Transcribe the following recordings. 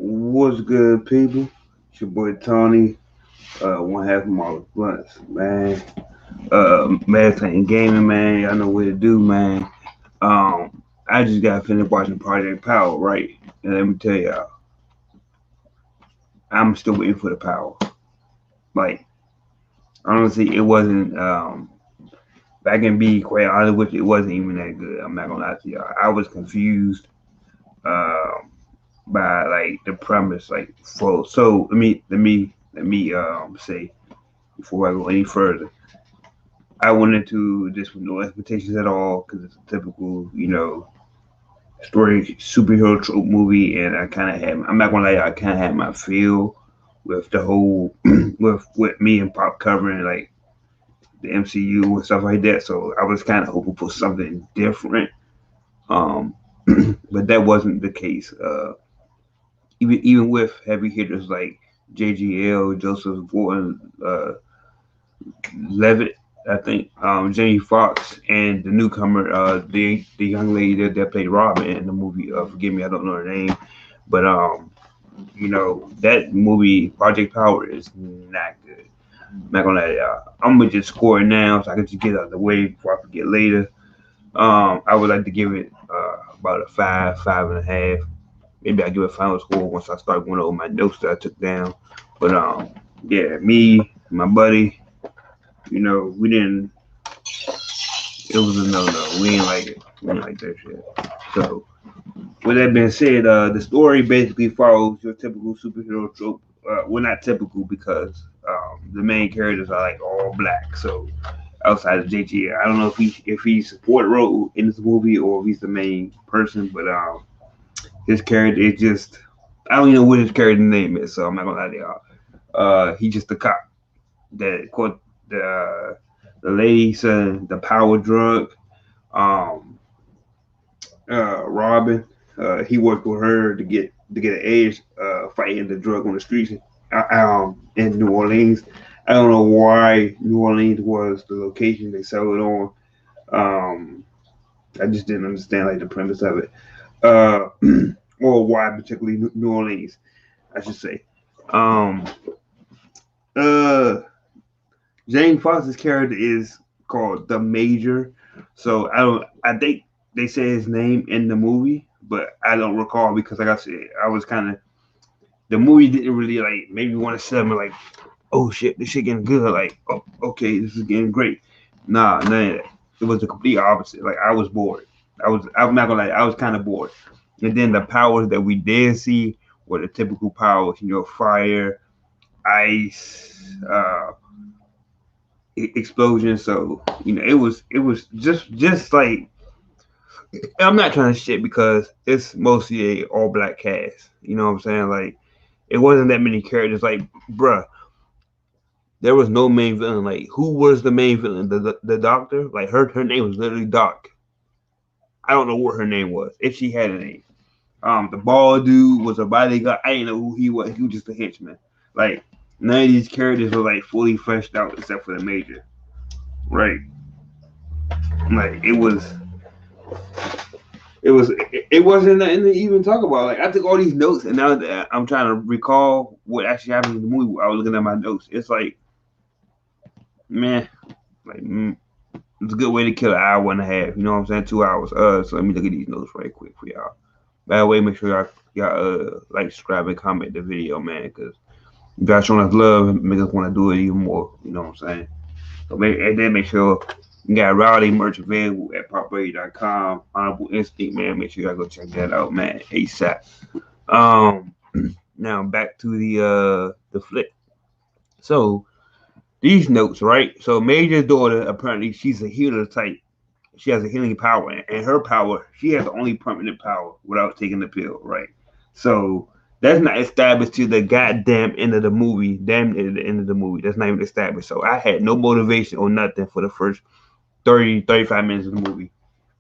What's good, people? It's your boy Tony, one half of my Bluntz, man. Meditating gaming, man. I know what to do, man. I just got finished watching Project Power, right? And let me tell y'all, I'm still waiting for the power. Like, honestly, it wasn't, if I can be quite honest with you, it wasn't even that good. I'm not gonna lie to y'all. I was confused, um, by like the premise, like, so let me say before I go any further. I went into this with no expectations at all because it's a typical, story superhero trope movie, and I kind of had. I'm not gonna lie, I kind of had my feel with the whole with me and Pop covering like the MCU and stuff like that. So I was kind of hoping for something different. Um, but that wasn't the case. Even with heavy hitters like JGL, Joseph Gordon, Levitt, I think, Jamie Foxx, and the newcomer, the young lady that played Robin in the movie. Forgive me, I don't know her name, but that movie Project Power is not good. I'm not gonna lie, I'm gonna just score it now so I can just get out of the way before I forget later. I would like to give it about a 5, 5.5. Maybe I give it a final score once I start going over my notes that I took down. But yeah, me, my buddy, we didn't. It was a no no. We didn't like it. We didn't like that shit. So with that being said, the story basically follows your typical superhero trope. Well, not typical because the main characters are like all black. So outside of JT, I don't know if he's support role in this movie or if he's the main person, but his character is just I don't even know what his character name is, so I'm not gonna lie to y'all. He's just the cop that caught the lady selling the power drug. Um, Robin, he worked with her to get an edge, fighting the drug on the streets, in New Orleans. I don't know why New Orleans was the location they sold it on. Um, I just didn't understand like the premise of it, uh, or why particularly New Orleans, I should say. Um, uh, Jane Foster's character is called the Major. So I don't. I think they say his name in the movie, but I don't recall because, like I said, I was kind of the movie didn't really like make me want to sit me like, oh shit, this shit getting good. Like, oh, okay, this is getting great. Nah, none of that. It was the complete opposite. Like I was bored. I'm not gonna lie. I was kind of bored. And then the powers that we did see were the typical powers. Fire, ice, explosion. So it was just like I'm not trying to shit because it's mostly a all black cast. You know what I'm saying? Like it wasn't that many characters. Like bruh, there was no main villain. Like who was the main villain? The doctor? Like her name was literally Doc. I don't know what her name was if she had a name. The bald dude was a bodyguard. I didn't know who he was. He was just a henchman. Like none of these characters were like fully fleshed out except for the major. Right? Like it wasn't nothing to even talk about. Like I took all these notes, and now that I'm trying to recall what actually happened in the movie, I was looking at my notes. It's like, man, like it's a good way to kill an hour and a half. You know what I'm saying? 2 hours. So let me look at these notes right quick for y'all. By the way, make sure y'all like, subscribe, and comment the video, man, because you guys showing us love and make us want to do it even more. You know what I'm saying? And then make sure you got Rowdy merch available at popradio.com. Honorable Instinct, man. Make sure y'all go check that out, man. ASAP. Um, now back to the flip. So these notes, right? So Major's daughter, apparently she's a healer type. She has a healing power, and her power, she has the only permanent power without taking the pill, right? So that's not established to the goddamn end of the movie. Damn near the end of the movie. That's not even established. So I had no motivation or nothing for the first 30, 35 minutes of the movie.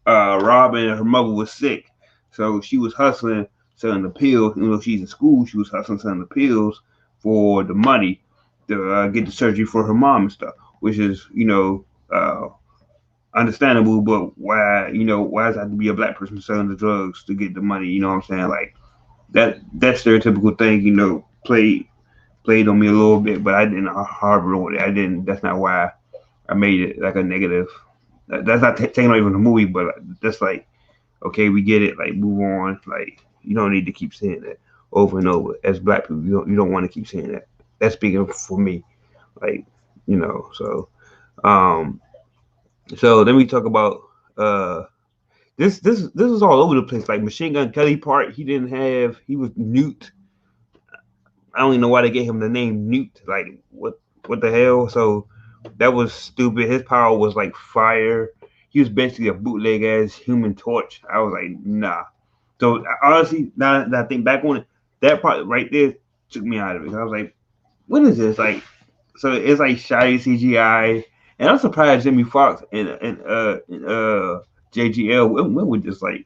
Robin, her mother was sick, so she was hustling selling the pills. Even though she's in school, she was hustling selling the pills for the money to get the surgery for her mom and stuff, which is understandable. But why does it have to be a black person selling the drugs to get the money? You know what I'm saying? Like that stereotypical thing, played on me a little bit, but I didn't harbor on it. I didn't. That's not why I made it like a negative. That's not taking away from the movie, but that's like, okay, we get it. Like, move on. Like, you don't need to keep saying that over and over. As black people, you don't want to keep saying that. That's speaking for me. Like, so um, so let me talk about this is all over the place. Like Machine Gun Kelly part, he was Newt. I don't even know why they gave him the name Newt. Like, what the hell? So that was stupid. His power was like fire. He was basically a bootleg ass Human Torch. I was like, nah. So honestly, now that I think back on it, that part right there took me out of it. I was like, what is this? Like, so it's like shoddy CGI, and I'm surprised Jimmy Fox and JGL went with this. Like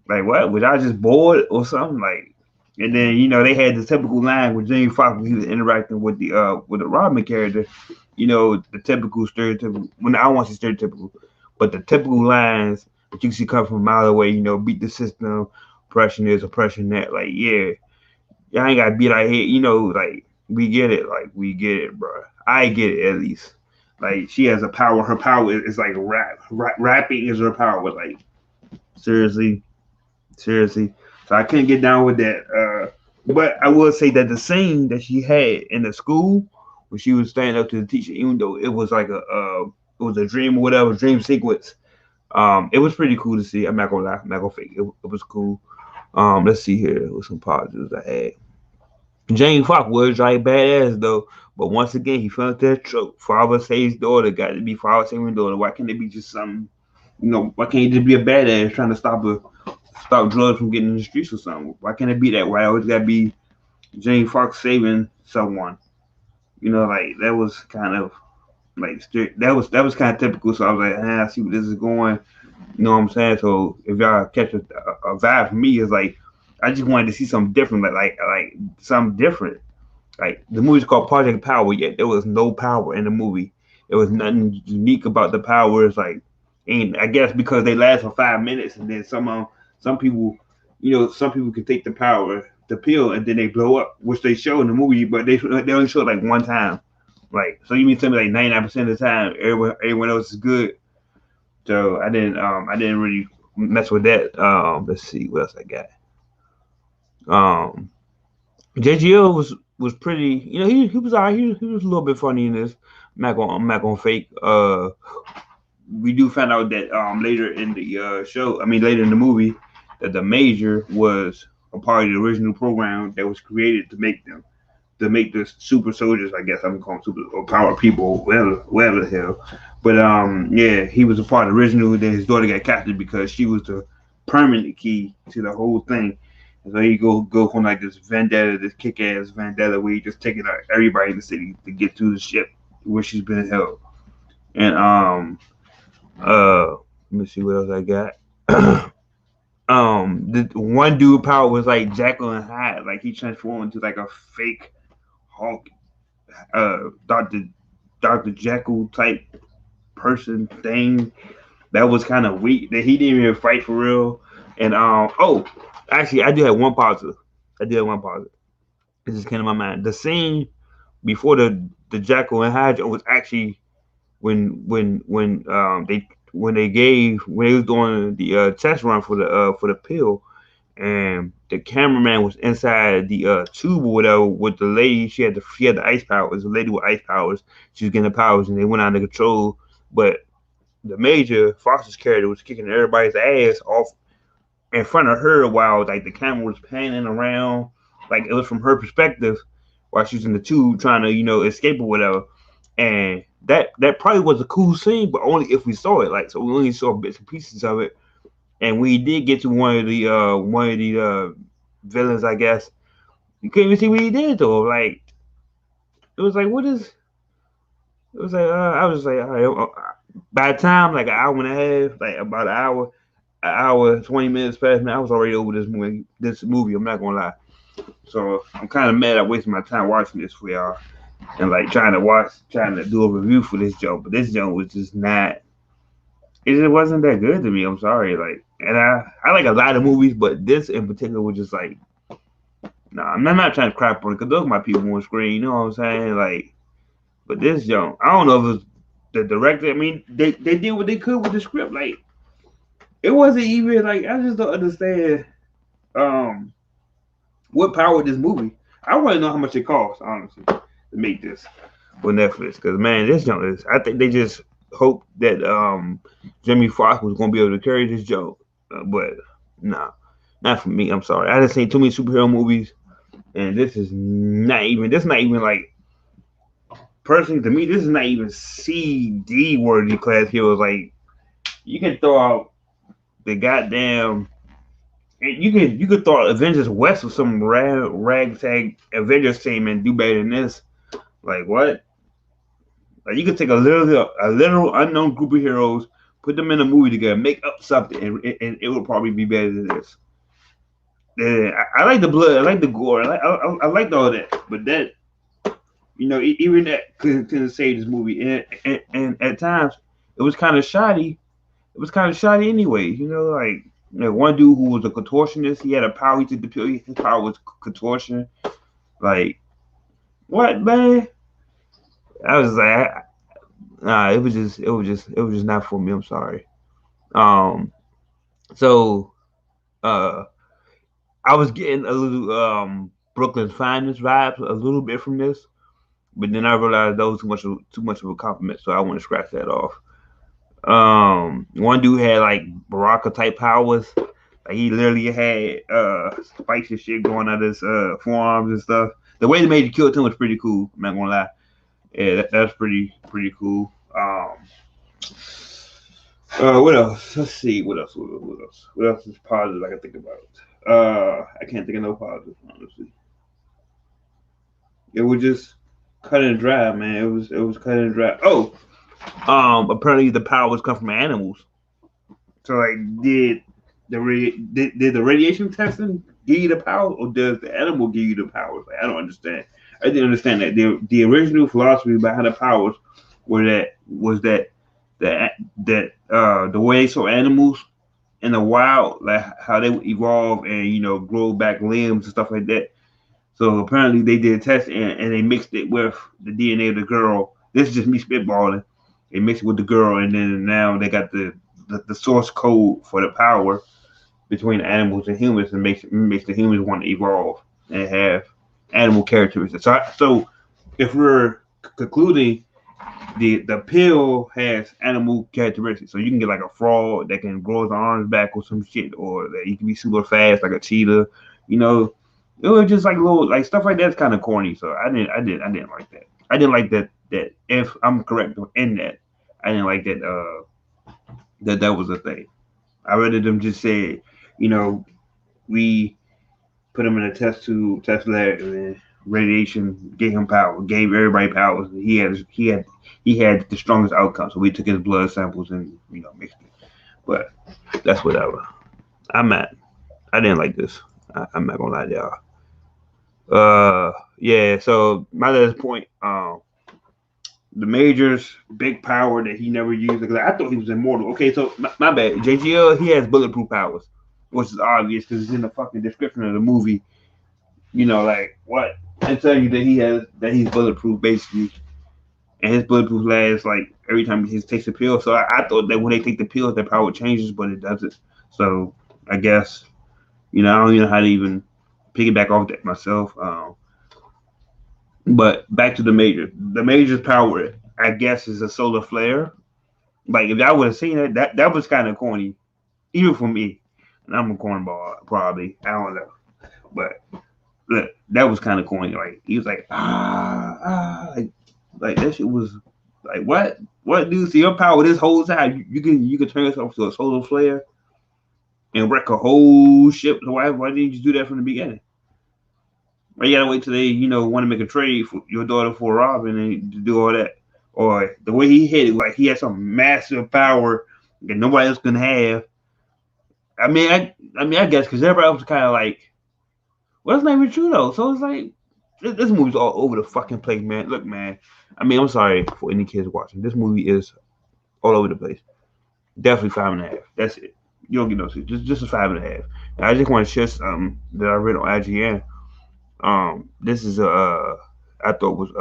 what? Was I just bored or something? Like, and then they had the typical line with Jamie Foxx when he was interacting with the Robin character. The typical stereotypical. Well, I don't want to say stereotypical, but the typical lines that you see come from a mile away. Beat the system, oppression is oppression that. Like, yeah, y'all ain't got to beat our head. Like, we get it. Like, we get it, bro. I get it at least. Like, she has a power. Her power is like rapping is her power. Like, seriously. Seriously. So I couldn't get down with that. But I will say that the scene that she had in the school when she was standing up to the teacher, even though it was like it was a dream or whatever, dream sequence. It was pretty cool to see. I'm not gonna lie, I'm not gonna fake it. It was cool. Let's see here with some positives I had. Jamie Foxx was like badass though, but once again he fell into that trope. Father saves daughter, got to be father saving daughter. Why can't it be just something? Why can't it just be a badass trying to stop drugs from getting in the streets or something? Why can't it be that? Why always gotta be Jamie Foxx saving someone? Like that was kind of like that was kind of typical. So I was like, I see where this is going. You know what I'm saying? So if y'all catch a vibe from me, is like I just wanted to see something different, like something different. Like the movie's called Project Power, yet there was no power in the movie. There was nothing unique about the powers. Like, and I guess because they last for 5 minutes, and then some people, some people can take the pill, and then they blow up, which they show in the movie, but they only show it like one time. Like, so you mean tell me like 99% of the time, everyone else is good. So I didn't really mess with that. Let's see what else I got. Um, JGL was pretty. He was alright. He was a little bit funny in this. I'm not gonna fake. We do find out that later in the show, I mean later in the movie, that the Major was a part of the original program that was created to make the super soldiers. I guess I'm calling super or power people, whatever the hell. But yeah, he was a part of the original. Then his daughter got captured because she was the permanent key to the whole thing. And so he go on like this vendetta, this kick ass vendetta where he just taking out everybody in the city to get to the ship where she's been held. And let me see what else I got. The one dude power was like Jekyll and Hyde, like he transformed into like a fake Hulk, Doctor Jekyll type person thing. That was kind of weak. That he didn't even fight for real. And oh, actually, I do have one positive. It just came to my mind. The scene before the Jekyll and Hyde was actually when they was doing the test run for the pill, and the cameraman was inside the tube or whatever with the lady. She had the ice powers. The lady with ice powers. She was getting the powers, and they went out of control. But the Major Fox's character was kicking everybody's ass off in front of her while like the camera was panning around, like it was from her perspective while she was in the tube trying to escape or whatever. And that probably was a cool scene, but only if we saw it. Like, so we only saw bits and pieces of it, and we did get to one of the villains, I guess. You couldn't even see what he did though. Like, it was like, what is? It was like I was like, all right, by the time like an hour and a half, like about an hour 20 minutes past, man, I was already over this movie. I'm not gonna lie. So I'm kind of mad I wasted my time watching this for y'all and like trying to do a review for this joke, but this joke was just not. It just wasn't that good to me. I'm sorry. Like, And I like a lot of movies, but this in particular was just like, nah, I'm not trying to crap on it because those are my people on screen. You know what I'm saying? Like, but this young, I don't know if it's the director. I mean, they did what they could with the script. Like, it wasn't even like I just don't understand um what powered this movie. I want to know how much it costs, honestly, to make this for Netflix. Because man, this junk is. I think they just hoped that Jimmy Fox was gonna be able to carry this joke, but nah, not for me. I'm sorry. I just seen too many superhero movies, and this is not even. This not even like personally to me. This is not even CD worthy class heroes. Like you can throw out the goddamn. You could throw out Avengers West with some ragtag Avengers team and do better than this. Like what? Like you could take a literal unknown group of heroes, put them in a movie together, make up something, and it would probably be better than this. Yeah, I like the blood, I like the gore, I liked all that, but that even that couldn't save this movie, and at times it was kind of shoddy. It was kind of shoddy anyway. One dude who was a contortionist, he had a power. He took the pill. His power was contortion. Like what, man? I was like, nah, it was just not for me. I'm sorry. Um, so uh, I was getting a little Brooklyn's Finest vibes a little bit from this, but then I realized that was too much of a compliment, so I want to scratch that off. One dude had like Baraka type powers. Like he literally had spikes and shit going out of his forearms and stuff. The way they made the kill him was pretty cool. I'm not gonna lie. Yeah, that's pretty cool. What else? Let's see. What else? What else? What else is positive I can think about? I can't think of no positive, honestly. It was just cut and dry, man. It was cut and dry. Oh, apparently the powers come from animals. So like, did the radiation testing give you the power, or does the animal give you the powers? Like, I don't understand. I didn't understand that the original philosophy behind the powers was that the way they saw animals in the wild, like how they would evolve and grow back limbs and stuff like that. So apparently they did a test and they mixed it with the DNA of the girl. This is just me spitballing. They mixed it with the girl, and then now they got the source code for the power between animals and humans, and makes the humans want to evolve and have animal characteristics. So if we're concluding the pill has animal characteristics, so you can get like a frog that can grow his arms back or some shit, or that he can be super fast like a cheetah. You know, it was just like little like stuff like that's kind of corny. So I didn't like that. I didn't like that if I'm correct in that, I didn't like that was a thing. I rather them just say, you know, we put him in a test lab, and then radiation gave him power, gave everybody powers. He had the strongest outcome, so we took his blood samples and mixed it. But that's whatever. I'm at. I didn't like this. I'm not gonna lie to y'all. Yeah. So my last point. The Major's big power that he never used. Because I thought he was immortal. Okay, so my bad. JGL, he has bulletproof powers, which is obvious because it's in the fucking description of the movie. Like what? They tell you that he's bulletproof basically, and his bulletproof lasts like every time he takes a pill. So I thought that when they take the pills, their power changes, but it doesn't. So I guess I don't even know how to even piggyback off that myself. But back to the Major. The Major's power, I guess, is a solar flare. Like if I would have seen it, that was kind of corny, even for me. And I'm a cornball, probably. I don't know, but look, that was kind of corny. Like he was like like that shit was like what dude? See your power this whole time. You can turn yourself to a solar flare and wreck a whole ship. So why didn't you do that from the beginning? Or you gotta wait till they, want to make a trade for your daughter for Robin and to do all that. Or the way he hit it, like he had some massive power that nobody else can have. I guess because everybody else was kind of like, well, that's not even true though. So it's like this movie's all over the fucking place, man. Look, man. I'm sorry for any kids watching. This movie is all over the place. Definitely 5.5. That's it. You don't get no 6, just a 5.5. And I just want to share something that I read on IGN. This is I thought was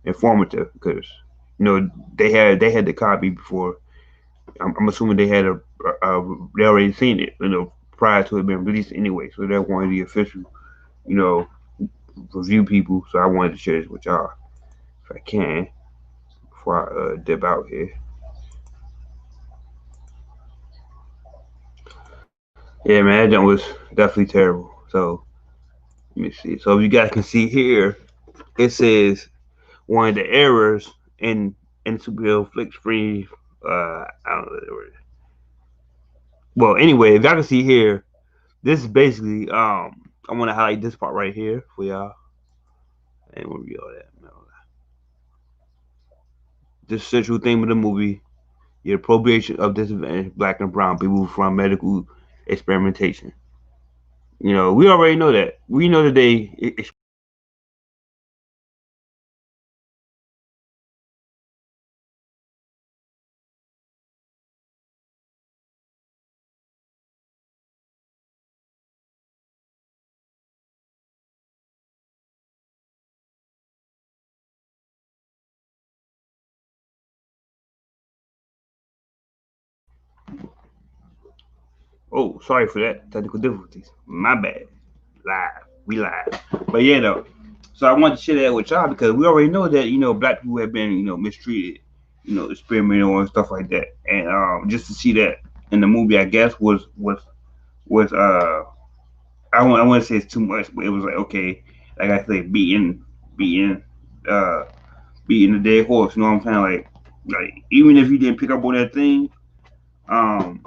informative because they had the copy before. I'm assuming they had they already seen it, prior to it being released anyway. So they're one of the official, you know, review people. So I wanted to share this with y'all if I can before I dip out here. Yeah, man, that jump was definitely terrible. So let me see. So you guys can see here, it says one of the errors in superhero flick free. I don't know the word. Well, anyway, if y'all can see here, this is basically I want to highlight this part right here for y'all. And we'll read all that. No. This central theme of the movie: the appropriation of disadvantaged black and brown people from medical experimentation. We already know that. We know that they Oh, sorry for that. Technical difficulties. My bad. Live. We live. But yeah, though. So I wanted to share that with y'all because we already know that, black people have been, mistreated, experimented on and stuff like that. And just to see that in the movie, I guess was I want to say it's too much, but it was like, okay, like I say, beating uh beating the dead horse, you know what I'm saying? Like even if you didn't pick up on that thing, um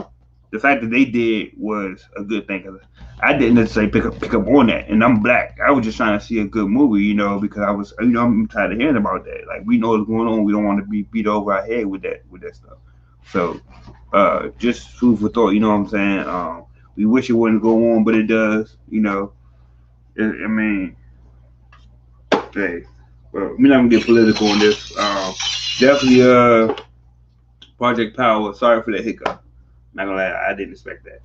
the fact that they did was a good thing. Cause I didn't necessarily pick up on that, and I'm black. I was just trying to see a good movie, because I was, I'm tired of hearing about that. Like we know what's going on. We don't want to be beat over our head with that stuff. So, just food for thought. You know what I'm saying? We wish it wouldn't go on, but it does. I mean, hey, well, we're not gonna get political on this. Definitely, Project Power. Sorry for that hiccup. Not gonna lie, I didn't expect that.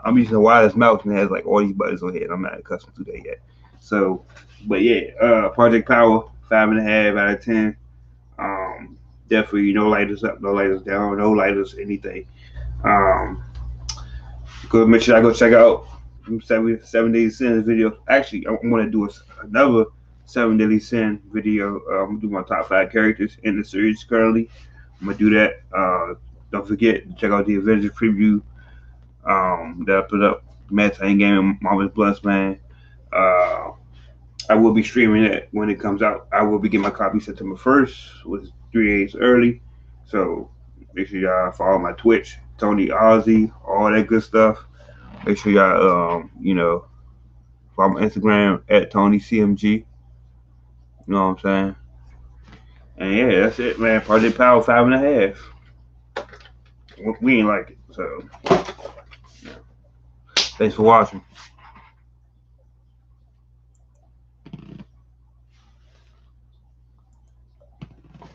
I'm using a wireless mouse and it has like all these buttons on here, and I'm not accustomed to that yet. So, but yeah, Project Power, 5.5 out of 10. Um, Definitely no lighters up, no lighters down, no lighters anything. Um, go make sure I go check out 7 Daily Sin video. Actually, I'm gonna do another 7 Daily Sin video. I'm gonna do my top 5 characters in the series currently. I'm gonna do that. Don't forget to check out the Avengers preview that I put up. Matt Game and Marvel's Bluntz, man. Uh, I will be streaming it when it comes out. I will be getting my copy September 1st, which is 3 days early. So make sure y'all follow my Twitch, Tony Ozzy, all that good stuff. Make sure y'all, follow my Instagram at TonyCMG. You know what I'm saying? And yeah, that's it, man. Project Power 5.5. We ain't like it. So, yeah. Thanks for watching.